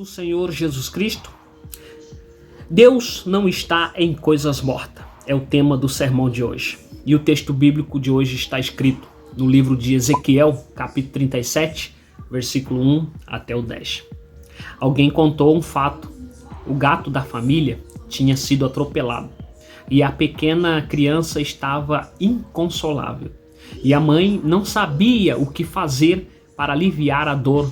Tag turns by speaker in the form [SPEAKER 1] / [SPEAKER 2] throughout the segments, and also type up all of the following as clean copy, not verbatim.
[SPEAKER 1] do Senhor Jesus Cristo? Deus não está em coisas mortas, é o tema do sermão de hoje. E o texto bíblico de hoje está escrito no livro de Ezequiel, capítulo 37, versículo 1 até o 10. Alguém contou um fato: o gato da família tinha sido atropelado e a pequena criança estava inconsolável. E a mãe não sabia o que fazer para aliviar a dor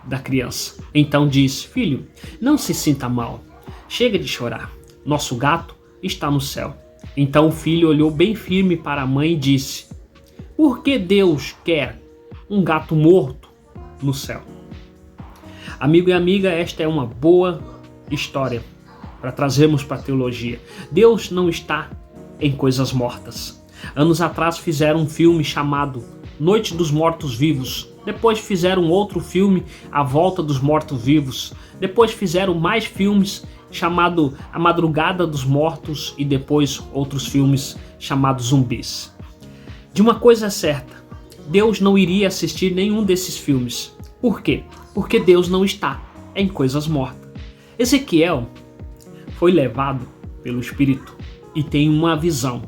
[SPEAKER 1] da criança. Então disse: filho, não se sinta mal, chega de chorar, nosso gato está no céu. Então o filho olhou bem firme para a mãe e disse: por que Deus quer um gato morto no céu? Amigo e amiga, esta é uma boa história para trazermos para a teologia. Deus não está em coisas mortas. Anos atrás fizeram um filme chamado Noite dos Mortos-Vivos. Depois fizeram outro filme, A Volta dos Mortos-Vivos. Depois fizeram mais filmes chamado A Madrugada dos Mortos e depois outros filmes chamados Zumbis. De uma coisa é certa, Deus não iria assistir nenhum desses filmes. Por quê? Porque Deus não está em coisas mortas. Ezequiel foi levado pelo Espírito e tem uma visão.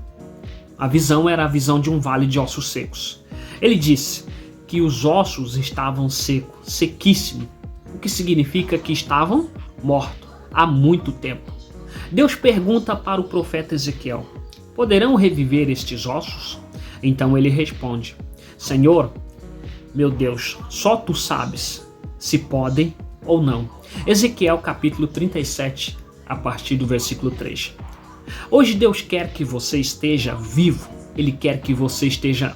[SPEAKER 1] A visão era a visão de um vale de ossos secos. Ele disse que os ossos estavam secos, sequíssimos, o que significa que estavam mortos há muito tempo. Deus pergunta para o profeta Ezequiel: poderão reviver estes ossos? Então ele responde: Senhor, meu Deus, só tu sabes se podem ou não. Ezequiel capítulo 37, a partir do versículo 3. Hoje Deus quer que você esteja vivo. Ele quer que você esteja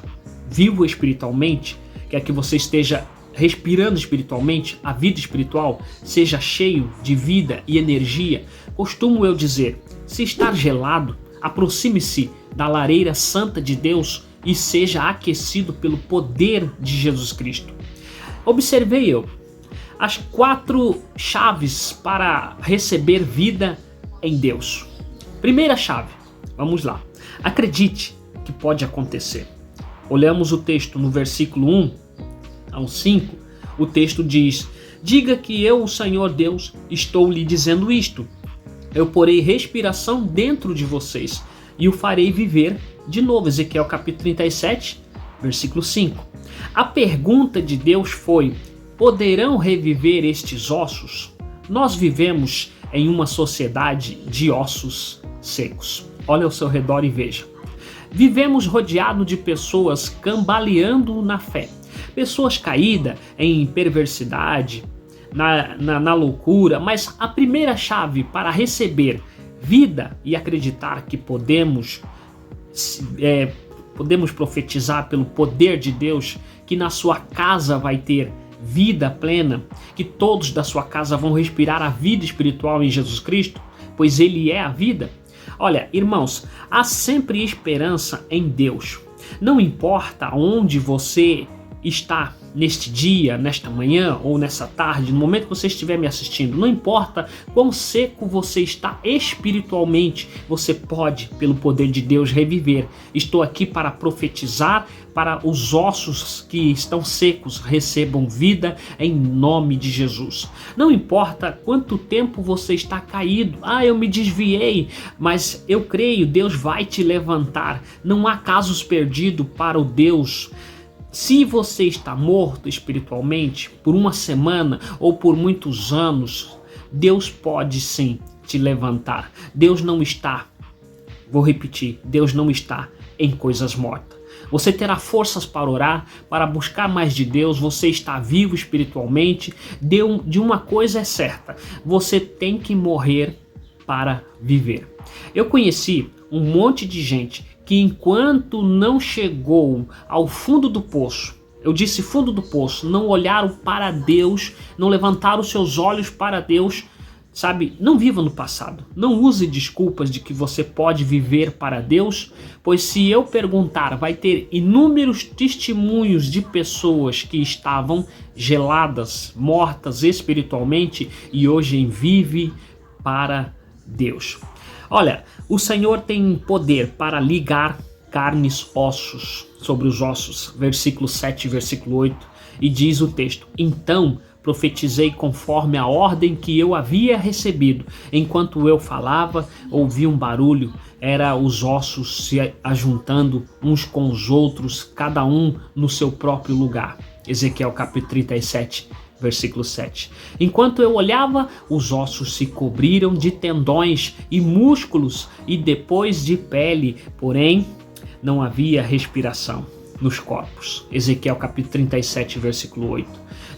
[SPEAKER 1] vivo espiritualmente, quer que você esteja respirando espiritualmente, a vida espiritual seja cheio de vida e energia. Costumo eu dizer: se está gelado, aproxime-se da lareira santa de Deus e seja aquecido pelo poder de Jesus Cristo. Observei eu as 4 chaves para receber vida em Deus. Primeira chave, vamos lá. Acredite que pode acontecer. Olhamos o texto no versículo 1 ao 5. O texto diz: diga que eu, o Senhor Deus, estou lhe dizendo isto. Eu porei respiração dentro de vocês e o farei viver de novo. Ezequiel capítulo 37, versículo 5. A pergunta de Deus foi: poderão reviver estes ossos? Nós vivemos em uma sociedade de ossos secos. Olha ao seu redor e veja. Vivemos rodeados de pessoas cambaleando na fé. Pessoas caídas em perversidade, na loucura. Mas a primeira chave para receber vida e acreditar que podemos profetizar pelo poder de Deus, que na sua casa vai ter vida plena, que todos da sua casa vão respirar a vida espiritual em Jesus Cristo, pois Ele é a vida. Olha, irmãos, há sempre esperança em Deus. Não importa onde você está neste dia, nesta manhã ou nessa tarde, no momento que você estiver me assistindo, não importa quão seco você está espiritualmente, você pode, pelo poder de Deus, reviver. Estou aqui para profetizar para os ossos que estão secos recebam vida em nome de Jesus. Não importa quanto tempo você está caído, eu me desviei, mas eu creio, Deus vai te levantar. Não há casos perdidos para o Deus. Se você está morto espiritualmente por uma semana ou por muitos anos, Deus pode sim te levantar. Deus não está, vou repetir, Deus não está em coisas mortas. Você terá forças para orar, para buscar mais de Deus, você está vivo espiritualmente. De uma coisa é certa, você tem que morrer para viver. Eu conheci um monte de gente que enquanto não chegou ao fundo do poço, eu disse fundo do poço, não olharam para Deus, não levantaram seus olhos para Deus, sabe? Não viva no passado, não use desculpas de que você pode viver para Deus, pois se eu perguntar, vai ter inúmeros testemunhos de pessoas que estavam geladas, mortas espiritualmente e hoje vivem para Deus. Olha, o Senhor tem poder para ligar carnes, ossos, sobre os ossos, versículo 7 e versículo 8, e diz o texto: então profetizei conforme a ordem que eu havia recebido. Enquanto eu falava, ouvi um barulho, era os ossos se ajuntando uns com os outros, cada um no seu próprio lugar. Ezequiel capítulo 37, versículo 7. Enquanto eu olhava, os ossos se cobriram de tendões e músculos e depois de pele, porém não havia respiração nos corpos. Ezequiel capítulo 37, versículo 8.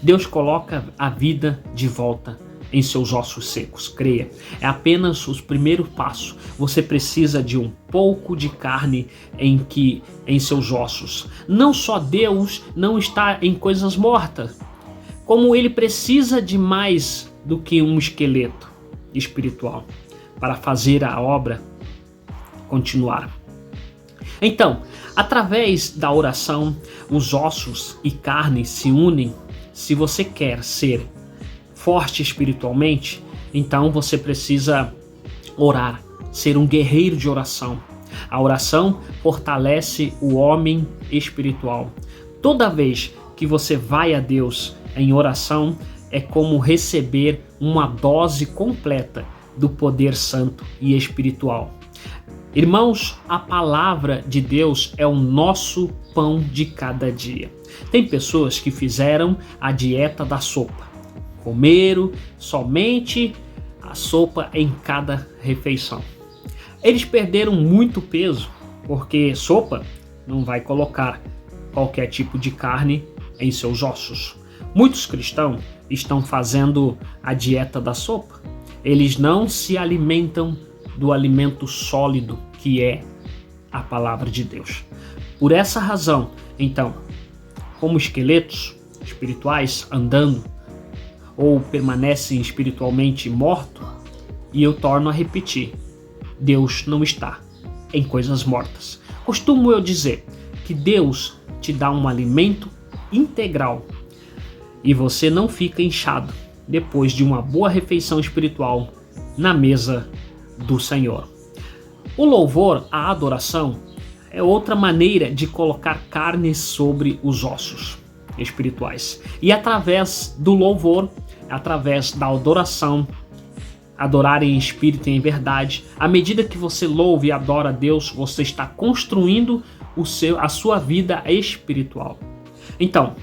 [SPEAKER 1] Deus coloca a vida de volta em seus ossos secos, creia. É apenas o primeiro passo. Você precisa de um pouco de carne em seus ossos. Não só Deus não está em coisas mortas, como ele precisa de mais do que um esqueleto espiritual para fazer a obra continuar. Então, através da oração, os ossos e carne se unem. Se você quer ser forte espiritualmente, então você precisa orar, ser um guerreiro de oração. A oração fortalece o homem espiritual. Toda vez que você vai a Deus em oração, é como receber uma dose completa do poder santo e espiritual. Irmãos, a palavra de Deus é o nosso pão de cada dia. Tem pessoas que fizeram a dieta da sopa. Comeram somente a sopa em cada refeição. Eles perderam muito peso, porque sopa não vai colocar qualquer tipo de carne em seus ossos. Muitos cristãos estão fazendo a dieta da sopa. Eles não se alimentam do alimento sólido que é a palavra de Deus. Por essa razão, então, como esqueletos espirituais andando ou permanecem espiritualmente mortos, e eu torno a repetir, Deus não está em coisas mortas. Costumo eu dizer que Deus te dá um alimento integral e você não fica inchado depois de uma boa refeição espiritual na mesa do Senhor. O louvor, a adoração, é outra maneira de colocar carne sobre os ossos espirituais. E através do louvor, através da adoração, adorar em espírito e em verdade, à medida que você louva e adora a Deus, você está construindo a sua vida espiritual. Então,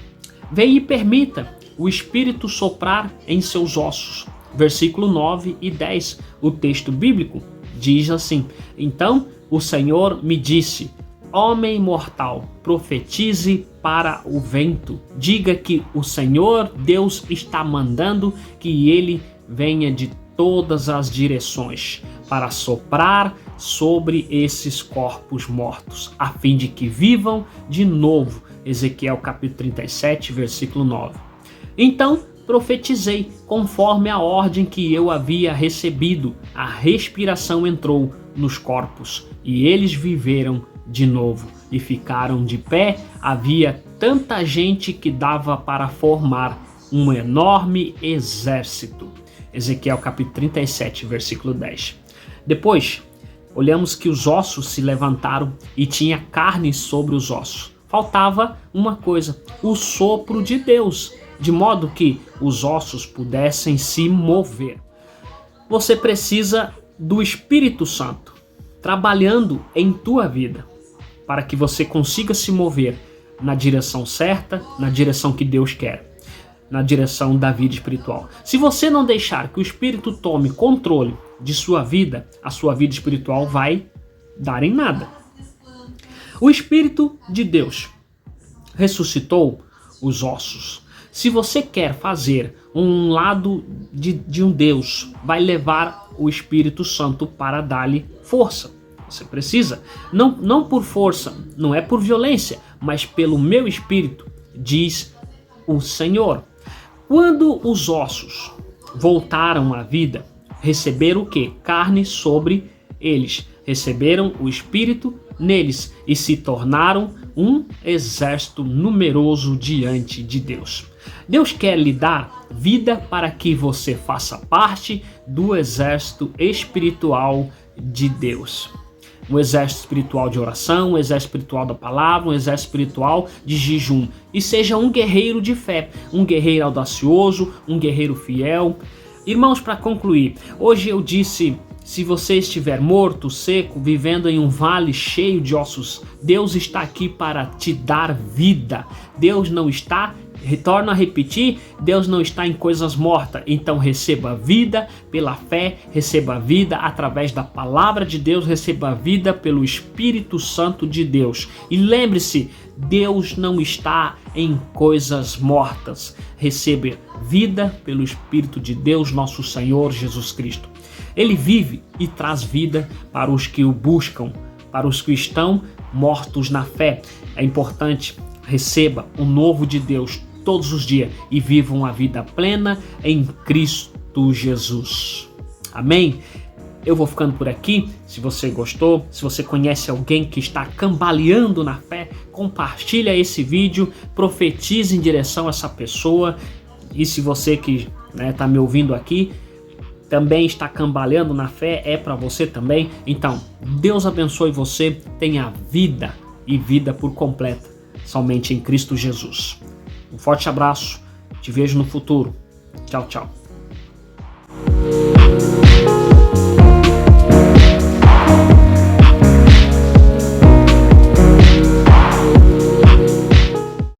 [SPEAKER 1] venha e permita o Espírito soprar em seus ossos. Versículo 9 e 10, o texto bíblico diz assim: Então o Senhor me disse, homem mortal, profetize para o vento. Diga que o Senhor Deus está mandando que ele venha de todas as direções para soprar sobre esses corpos mortos, a fim de que vivam de novo. Ezequiel capítulo 37, versículo 9. Então profetizei conforme a ordem que eu havia recebido. A respiração entrou nos corpos e eles viveram de novo e ficaram de pé. Havia tanta gente que dava para formar um enorme exército. Ezequiel capítulo 37, versículo 10. Depois, olhamos que os ossos se levantaram e tinha carne sobre os ossos. Faltava uma coisa, o sopro de Deus, de modo que os ossos pudessem se mover. Você precisa do Espírito Santo trabalhando em tua vida para que você consiga se mover na direção certa, na direção que Deus quer, na direção da vida espiritual. Se você não deixar que o Espírito tome controle de sua vida, a sua vida espiritual vai dar em nada. O Espírito de Deus ressuscitou os ossos. Se você quer fazer um lado de um Deus, vai levar o Espírito Santo para dar-lhe força. Você precisa, não por força, não é por violência, mas pelo meu Espírito, diz o Senhor. Quando os ossos voltaram à vida, receberam o quê? Carne sobre eles. Receberam o Espírito neles e se tornaram um exército numeroso diante de Deus. Deus quer lhe dar vida para que você faça parte do exército espiritual de Deus. um exército espiritual de oração, um exército espiritual da palavra, um exército espiritual de jejum. E seja um guerreiro de fé, um guerreiro audacioso, um guerreiro fiel. Irmãos, para concluir, hoje eu disse: se você estiver morto, seco, vivendo em um vale cheio de ossos, Deus está aqui para te dar vida. Deus não está, retorno a repetir, Deus não está em coisas mortas. Então receba vida pela fé, receba vida através da palavra de Deus, receba vida pelo Espírito Santo de Deus. E lembre-se, Deus não está em coisas mortas. Receba vida pelo Espírito de Deus, nosso Senhor Jesus Cristo. Ele vive e traz vida para os que o buscam, para os que estão mortos na fé. É importante, receba o novo de Deus todos os dias e viva uma vida plena em Cristo Jesus. Amém? Eu vou ficando por aqui. Se você gostou, se você conhece alguém que está cambaleando na fé, compartilha esse vídeo, profetize em direção a essa pessoa. E se você que está me ouvindo aqui também está cambaleando na fé, é para você também. Então, Deus abençoe você, tenha vida e vida por completa, somente em Cristo Jesus. Um forte abraço, te vejo no futuro. Tchau, tchau.